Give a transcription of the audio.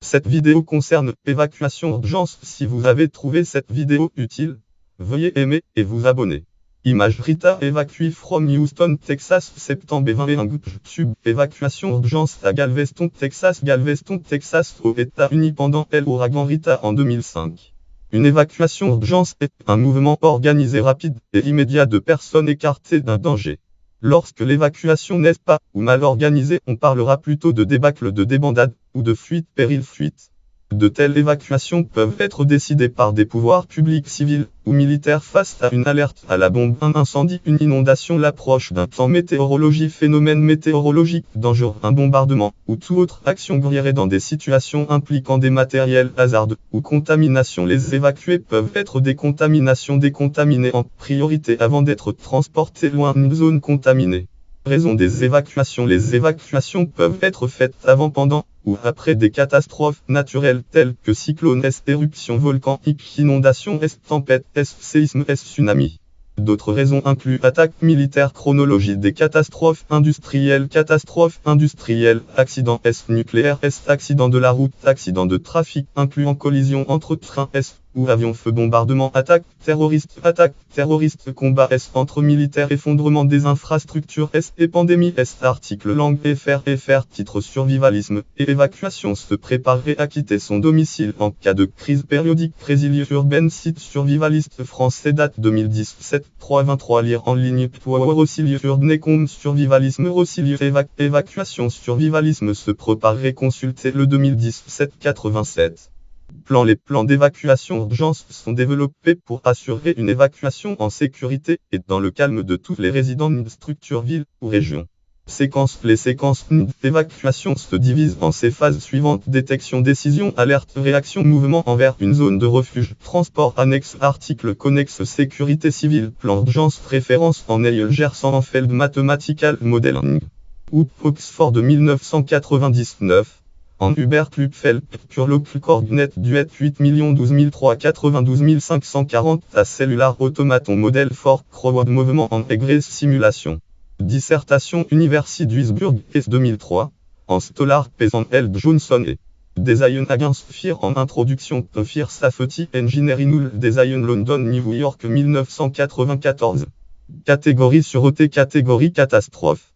Cette vidéo concerne évacuation d'urgence. Si vous avez trouvé cette vidéo utile, veuillez aimer et vous abonner. Image Rita évacuée from Houston, Texas, septembre 21. YouTube évacuation d'urgence à Galveston, Texas, aux États-Unis pendant l'ouragan Rita en 2005. Une évacuation d'urgence est un mouvement organisé rapide et immédiat de personnes écartées d'un danger. Lorsque l'évacuation n'est pas ou mal organisée, on parlera plutôt de débâcle, de débandade ou de fuite, péril-fuite. De telles évacuations peuvent être décidées par des pouvoirs publics civils ou militaires face à une alerte à la bombe, un incendie, une inondation, l'approche d'un temps météorologique, phénomène météorologique dangereux, un bombardement ou toute autre action guerrière dans des situations impliquant des matériels hasardeux ou contamination. Les évacués peuvent être décontaminés en priorité avant d'être transportés loin d'une zone contaminée. Raison des évacuations. Les évacuations peuvent être faites avant, pendant ou après des catastrophes naturelles telles que cyclones, éruptions volcaniques, inondations, tempêtes, séismes, tsunamis. D'autres raisons incluent attaques militaires, chronologie des catastrophes industrielles, accidents nucléaires, accidents de la route, accidents de trafic incluant collisions entre trains ou avions, feu, bombardement, attaque terroriste, combat entre militaires, effondrement des infrastructures et pandémie. Article langue fr titre survivalisme et évacuation, se préparer à quitter son domicile en cas de crise périodique. Résilience urbaine, site survivaliste français, date 2017, 3-23, lire en ligne. Rossilieu urbaine, survivalisme, évacuation, survivalisme, se préparer, consulter le 2017, 87. Les plans d'évacuation d'urgence sont développés pour assurer une évacuation en sécurité et dans le calme de tous les résidents d'une structure, ville ou région. Les séquences d'évacuation se divisent en ces phases suivantes: détection, décision, alerte, réaction, mouvement envers une zone de refuge, transport annexe, article connexe, sécurité civile, plan d'urgence, référence en Gerson-Feld Mathematical Modeling. Oxford de 1999. En Hubert Klupfel, Curloc coordinate duet 8020392 540 à Cellular Automaton Model for Crowd Movement en Egress Simulation. Dissertation University Duisburg, S 2003. En Stolar Peasant L. Johnson et Design Against Fear en Introduction to Fear Safety Engineering Design London New York 1994. Catégorie sûreté, catégorie catastrophe.